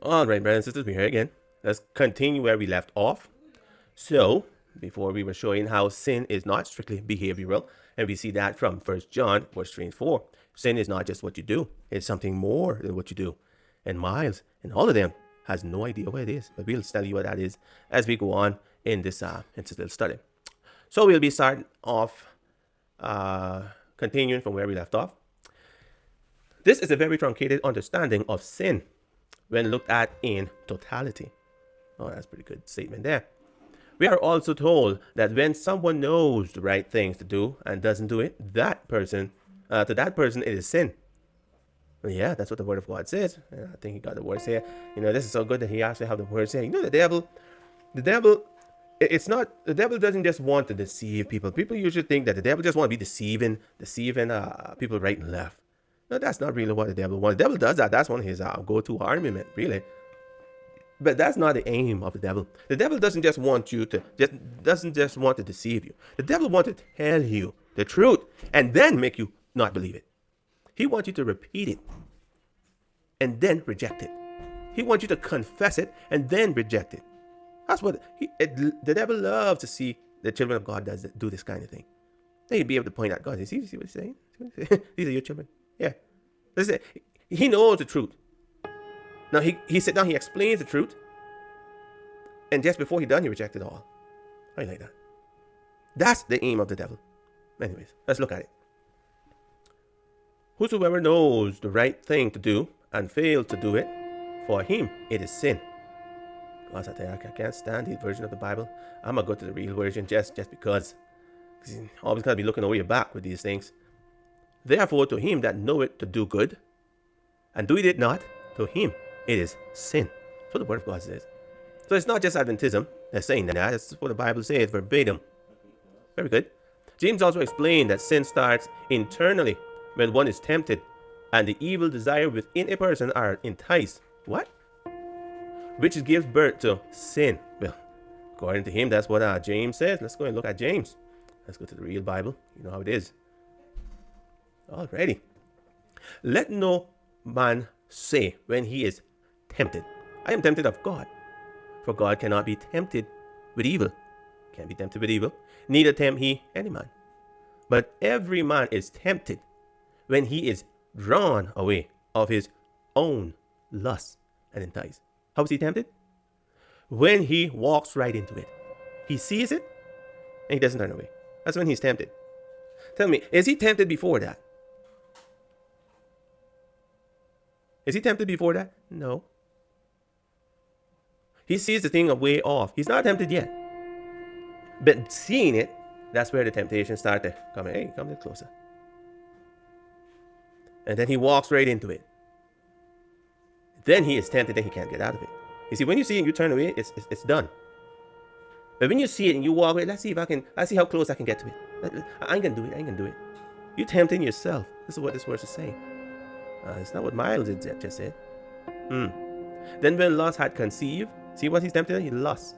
All right, brothers and sisters, we're here again. Let's continue where we left off. So, before we were showing how sin is not strictly behavioral, and we see that from 1 John, verse 3 and 4. Sin is not just what you do, it's something more than what you do. And Miles, and all of them, has no idea what it is, but we'll tell you what that is as we go on in this little study. So, we'll be starting off, continuing from where we left off. This is a very truncated understanding of sin when looked at in totality. Oh, that's a pretty good statement there. We are also told that when someone knows the right things to do and doesn't do it, to that person it is sin. Well, yeah, that's what the Word of God says. I think he got the words here. This is so good that he actually have the words here. The devil, it's not, the devil doesn't just want to deceive people. People usually think that the devil just want to be deceiving people right and left. No, that's not really what the devil wants. The devil does that. That's one of his go-to armament, really. But that's not the aim of the devil. The devil doesn't just want to deceive you. The devil wants to tell you the truth and then make you not believe it. He wants you to repeat it and then reject it. He wants you to confess it and then reject it. That's what the devil loves to see the children of God do this kind of thing. They'd be able to point out, God, see what he's saying? These are your children. Yeah. Listen, he knows the truth. Now, he sat down, he explains the truth. And just before he done, he rejected all. I like that. That's the aim of the devil. Anyways, let's look at it. Whosoever knows the right thing to do and fails to do it, for him it is sin. Because I tell you, I can't stand his version of the Bible. I'm going to go to the real version just because. Because you always got to be looking over your back with these things. Therefore, to him that knoweth to do good, and doeth it not, to him it is sin. That's what the Word of God says. So it's not just Adventism that's saying that. That's what the Bible says verbatim. Very good. James also explained that sin starts internally when one is tempted, and the evil desire within a person are enticed. What? Which gives birth to sin. Well, according to him, that's what James says. Let's go and look at James. Let's go to the real Bible. You know how it is. Alrighty. Let no man say when he is tempted, I am tempted of God. For God cannot be tempted with evil. Can't be tempted with evil. Neither tempt he any man. But every man is tempted when he is drawn away of his own lust and enticed. How is he tempted? When he walks right into it. He sees it and he doesn't turn away. That's when he's tempted. Tell me, is he tempted before that? Is he tempted before that? No. He sees the thing a way off. He's not tempted yet. But seeing it, that's where the temptation starts to come in. Hey, come a little closer. And then he walks right into it. Then he is tempted and he can't get out of it. You see, when you see it and you turn away, it's done. But when you see it and you walk away, let's see how close I can get to it. I ain't gonna do it. You're tempting yourself. This is what this verse is saying. It's not what Miles just said. Then when lust had conceived, see what he's tempted? He lusts.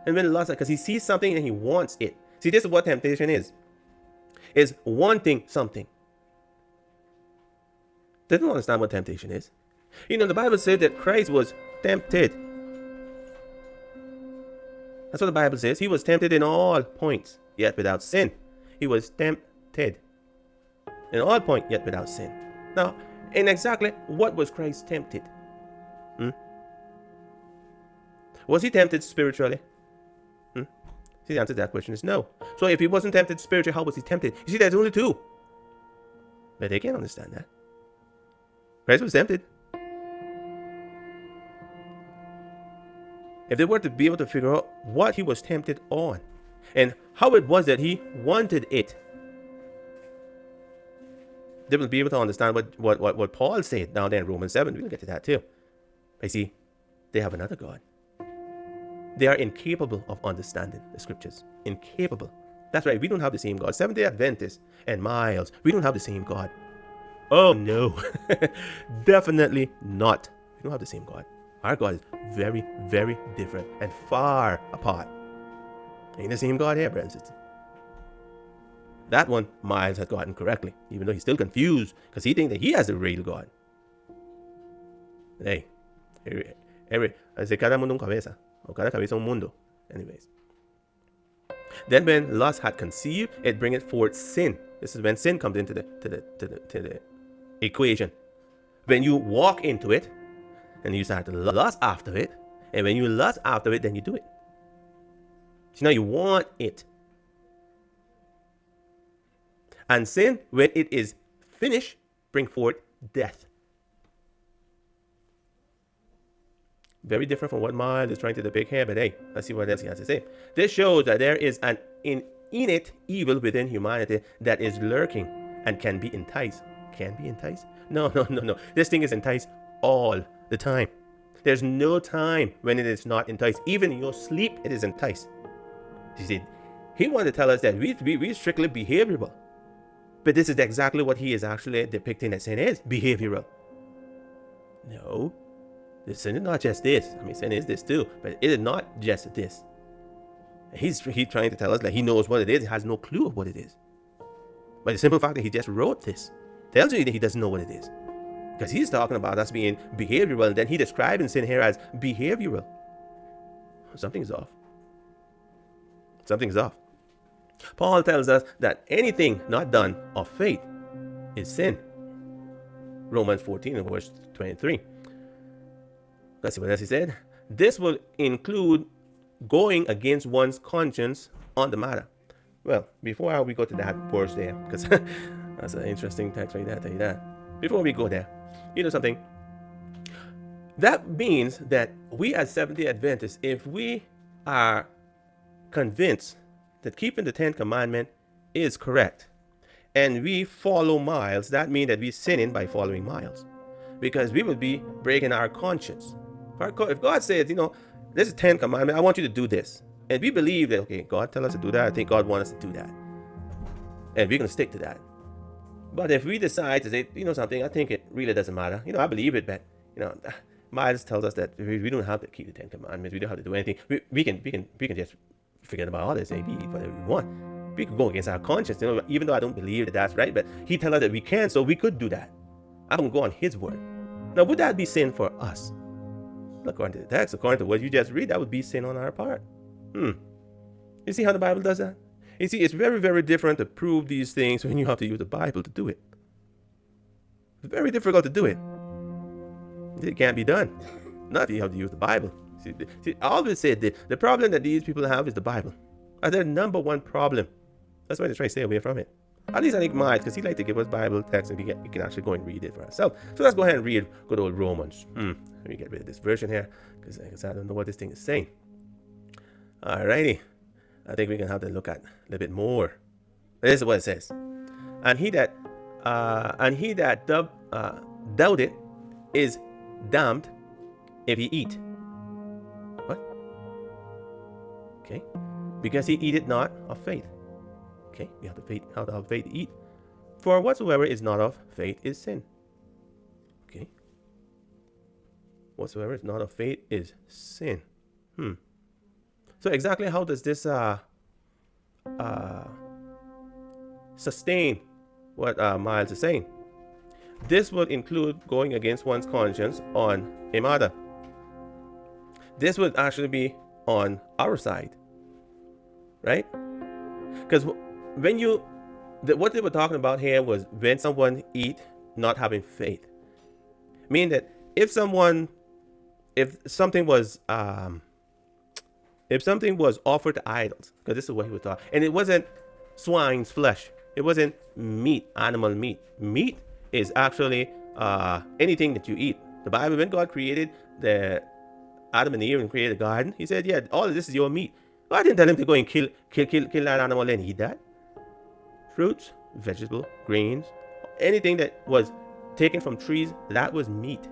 And when lust, because he sees something and he wants it. See, this is what temptation is wanting something. They don't understand what temptation is. The Bible said that Christ was tempted. That's what the Bible says. He was tempted in all points, yet without sin. He was tempted in all points, yet without sin. Now, in exactly what was Christ tempted? Was he tempted spiritually? See, the answer to that question is no. So if he wasn't tempted spiritually, how was he tempted? You see, there's only two. But they can't understand that. Christ was tempted. If they were to be able to figure out what he was tempted on and how it was that he wanted it, they will be able to understand what Paul said down there in Romans 7. We'll get to that too. But see, they have another God. They are incapable of understanding the scriptures. Incapable. That's right, we don't have the same God. Seventh-day Adventists and Miles, we don't have the same God. Oh no, definitely not. We don't have the same God. Our God is very, very different and far apart. Ain't the same God here, brothers and sisters. That one Miles has gotten correctly, even though he's still confused because he thinks that he has the real God. Hey, Cada mundo un cabeza, o cada cabeza un mundo. Anyways. Then when lust had conceived, it bringeth forth sin. This is when sin comes into the equation. When you walk into it, and you start to lust after it, and when you lust after it, then you do it. So now you want it. And sin, when it is finished, bring forth death. Very different from what Miles is trying to depict here, but hey, let's see what else he has to say. This shows that there is an innate evil within humanity that is lurking and can be enticed. Can be enticed? No. This thing is enticed all the time. There's no time when it is not enticed. Even in your sleep, it is enticed. You see, he wanted to tell us that we strictly behavioral. But this is exactly what he is actually depicting that sin is, behavioral. No. The sin is not just this. I mean, sin is this too, but it is not just this. He's trying to tell us that he knows what it is. He has no clue of what it is. But the simple fact that he just wrote this tells you that he doesn't know what it is. Because he's talking about us being behavioral, and then he describing sin here as behavioral. Something's off. Something's off. Paul tells us that anything not done of faith is sin. Romans 14 and verse 23. Let's see what else he said. This will include going against one's conscience on the matter. Well, before we go to that verse there, because that's an interesting text right there, I'll tell you that. Before we go there, you know something? That means that we as Seventh-day Adventists, if we are convinced that keeping the 10th commandment is correct, and we follow Miles, that means that we're sinning by following Miles, because we will be breaking our conscience. If God says, this is 10 commandment, I want you to do this, and we believe that, okay, God tell us to do that, I think God wants us to do that, and we're going to stick to that. But if we decide to say, something, I think it really doesn't matter. I believe it, but Miles tells us that we don't have to keep the 10 commandments. We don't have to do anything. We can just forget about all this and we eat whatever we want. We could go against our conscience, even though I don't believe that that's right. But he tells us that we can, so we could do that. I'm going to go on his word. Now, would that be sin for us? According to the text, according to what you just read, that would be sin on our part. You see how the Bible does that? You see, it's very, very different to prove these things when you have to use the Bible to do it. It's very difficult to do it. It can't be done. Not if you have to use the Bible. See, I always say the problem that these people have is the Bible. That's their number one problem. That's why they try to stay away from it. At least I think Mike, because he likes to give us Bible text and we can actually go and read it for ourselves. So let's go ahead and read good old Romans. Let me get rid of this version here because I don't know what this thing is saying. Alrighty. I think we can have to look at a little bit more. This is what it says. And he that doubted is damned if he eat. What? Okay. Because he eateth not of faith. Okay, we have to have faith to eat. For whatsoever is not of faith is sin. Okay. Whatsoever is not of faith is sin. So exactly how does this sustain what Miles is saying? This would include going against one's conscience on a matter. This would actually be on our side, right? Because what they were talking about here was when someone eat not having faith. Meaning that if something was offered to idols, because this is what he was talking, and it wasn't swine's flesh, it wasn't meat, animal meat. Meat is actually anything that you eat. The Bible, when God created the Adam and Eve and created the garden, he said, yeah, all of this is your meat. God didn't tell him to go and kill that animal and eat that. Fruits, vegetables, grains, anything that was taken from trees, that was meat.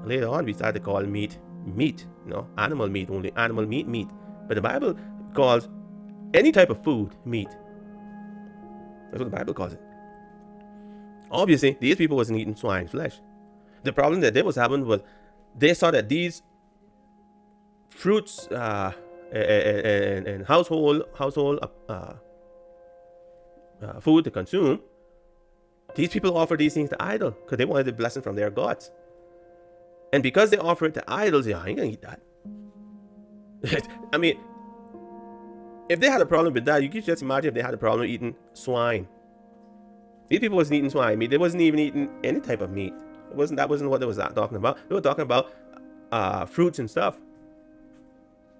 Later on, we started to call meat, animal meat, only animal meat. But the Bible calls any type of food meat. That's what the Bible calls it. Obviously, these people wasn't eating swine flesh. The problem that they was having was they saw that these fruits and household food to consume, these people offer these things to idol because they wanted the blessing from their gods. And because they offer it to idols, yeah, I ain't gonna eat that. I mean, if they had a problem with that, you could just imagine if they had a problem eating swine. These people wasn't eating swine meat. They wasn't even eating any type of meat. That wasn't what they was talking about. They were talking about fruits and stuff.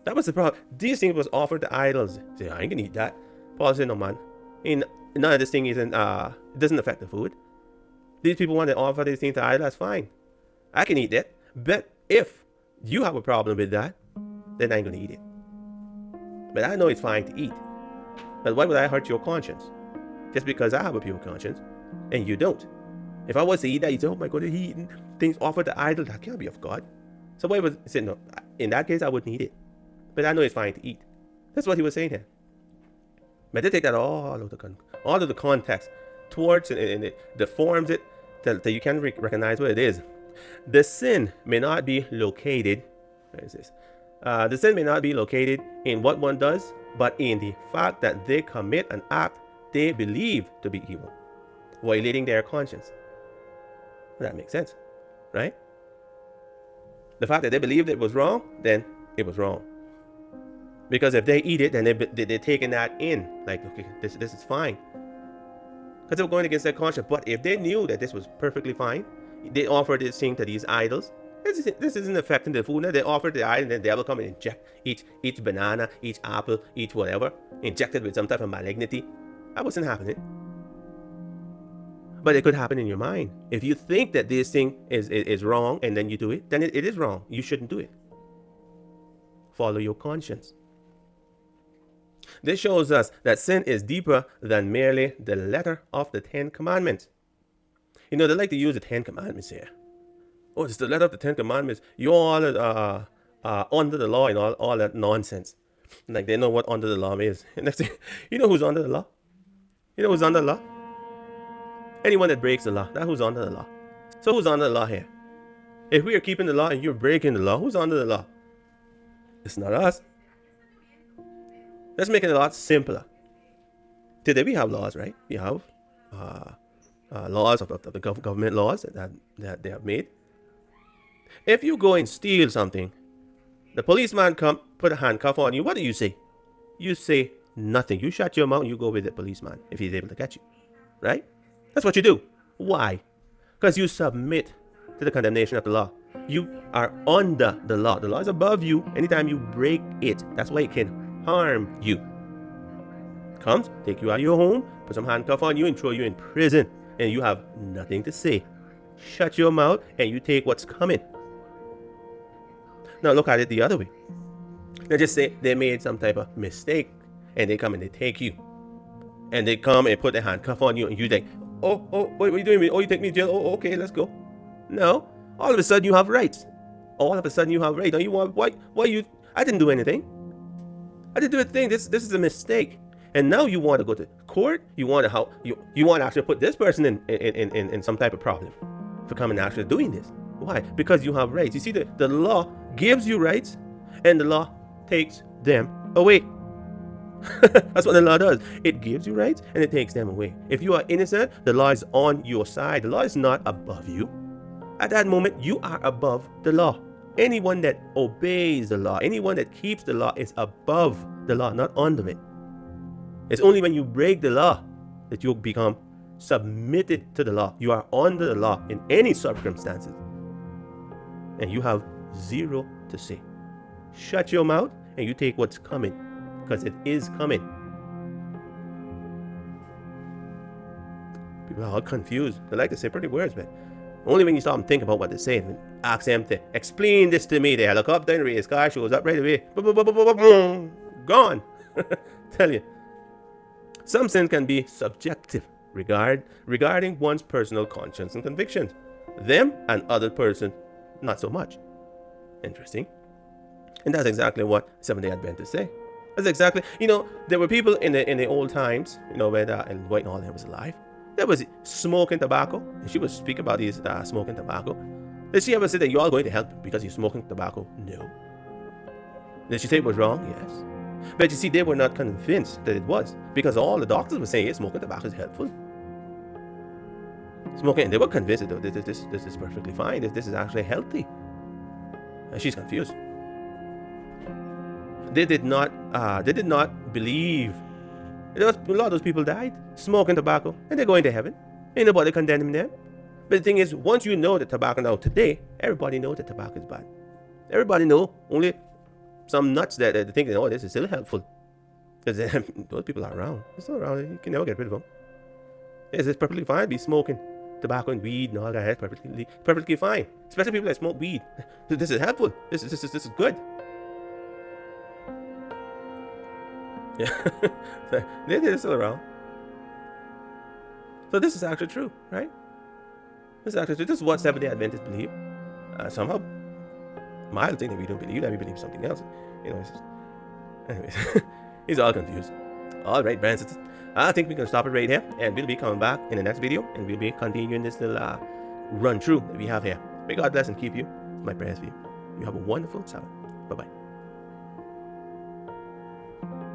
That was the problem. These things was offered to idols. Say, I ain't gonna eat that. Paul said, no man. None of this thing isn't. It doesn't affect the food. These people want to offer these things to idols. That's fine. I can eat that. But if you have a problem with that, then I ain't gonna eat it. But I know it's fine to eat. But why would I hurt your conscience? Just because I have a pure conscience and you don't. If I was to eat that, you'd say, oh my God, he's eating things offered to idols. That can't be of God. So why would say no? In that case, I wouldn't eat it. But I know it's fine to eat. That's what he was saying here. But they take that all of the context towards it, and it deforms it that you can't recognize what it is. The sin may not be located. Where is this? The sin may not be located in what one does, but in the fact that they commit an act they believe to be evil, violating their conscience. That makes sense, right? The fact that they believed it was wrong, then it was wrong. Because if they eat it, then they're taking that in, like, okay, this is fine. Because they were going against their conscience. But if they knew that this was perfectly fine, they offered this thing to these idols. This isn't affecting the food. They offered the idol, and then the devil come and inject each banana, each apple, each whatever, injected with some type of malignity. That wasn't happening. But it could happen in your mind. If you think that this thing is wrong and then you do it, then it is wrong. You shouldn't do it. Follow your conscience. This shows us that sin is deeper than merely the letter of the 10 Commandments. They like to use the 10 Commandments here. Oh, it's the letter of the 10 Commandments. You all are under the law and all that nonsense. Like they know what under the law is. Next thing, you know who's under the law? You know who's under the law? Anyone that breaks the law. That's who's under the law. So who's under the law here? If we are keeping the law and you're breaking the law, who's under the law? It's not us. Let's make it a lot simpler. Today we have laws, right? We have laws of the government laws that they have made. If you go and steal something, the policeman come put a handcuff on you. What do you say? You say nothing. You shut your mouth and you go with the policeman if he's able to catch you, right? That's what you do. Why? Because you submit to the condemnation of the law. You are under the law. The law is above you. Anytime you break it, that's why it can harm you. Comes, take you out of your home, put some handcuff on you and throw you in prison, and you have nothing to say. Shut your mouth and you take what's coming. Now look at it the other way. Let's just say they made some type of mistake and they come and they take you. And they come and put a handcuff on you and you think, oh, what are you doing? Oh, you take me to jail? Oh, okay, let's go. No. All of a sudden you have rights. All of a sudden you have rights. Now you want, why you, I didn't do anything. I didn't do a thing. This is a mistake. And now you want to go to court. You want to actually put this person in some type of problem for coming and actually doing this. Why? Because you have rights. You see, the law gives you rights and the law takes them away. That's what the law does. It gives you rights and it takes them away. If you are innocent, the law is on your side. The law is not above you. At that moment, you are above the law. Anyone that obeys the law, anyone that keeps the law is above the law, not under it. It's only when you break the law that you become submitted to the law. You are under the law in any circumstances. And you have zero to say. Shut your mouth and you take what's coming, because it is coming. People are all confused. They like to say pretty words, but only when you stop and think about what they're saying. Ask them to explain this to me. They look up, then raise car shows up right away. Gone. Tell you. Some sins can be subjective regarding one's personal conscience and convictions. Them and other person, not so much. Interesting. And that's exactly what Seventh-day Adventists say. That's exactly, there were people in the old times, where White and all that was alive. There was smoking tobacco. And she would speak about these smoking tobacco. Did she ever say that you're all going to help because you're smoking tobacco? No. Did she say it was wrong? Yes. But you see, they were not convinced that it was, because all the doctors were saying smoking tobacco is helpful. Smoking, and they were convinced that this is perfectly fine. This is actually healthy. And she's confused. They did not believe. A lot of those people died smoking tobacco, and they're going to heaven. Ain't nobody condemning them. But the thing is, once you know that tobacco, now today, everybody knows that tobacco is bad. Everybody know. Only some nuts that think, oh, this is still helpful. Because those people are around. They're still around. You can never get rid of them. It's perfectly fine to be smoking tobacco and weed and all that. It's perfectly fine. Especially people that smoke weed. This is helpful. This is good. Yeah. They're still around. So this is actually true, right? This is actually true. This is what Seventh-day Adventists believe. Somehow, mild thing that we don't believe, that we believe something else. Anyways, he's all confused. All right, brothers and sisters. I think we can stop it right here, and we'll be coming back in the next video, and we'll be continuing this little run through that we have here. May God bless and keep you. It's my prayers for you. You have a wonderful Sabbath. Bye-bye.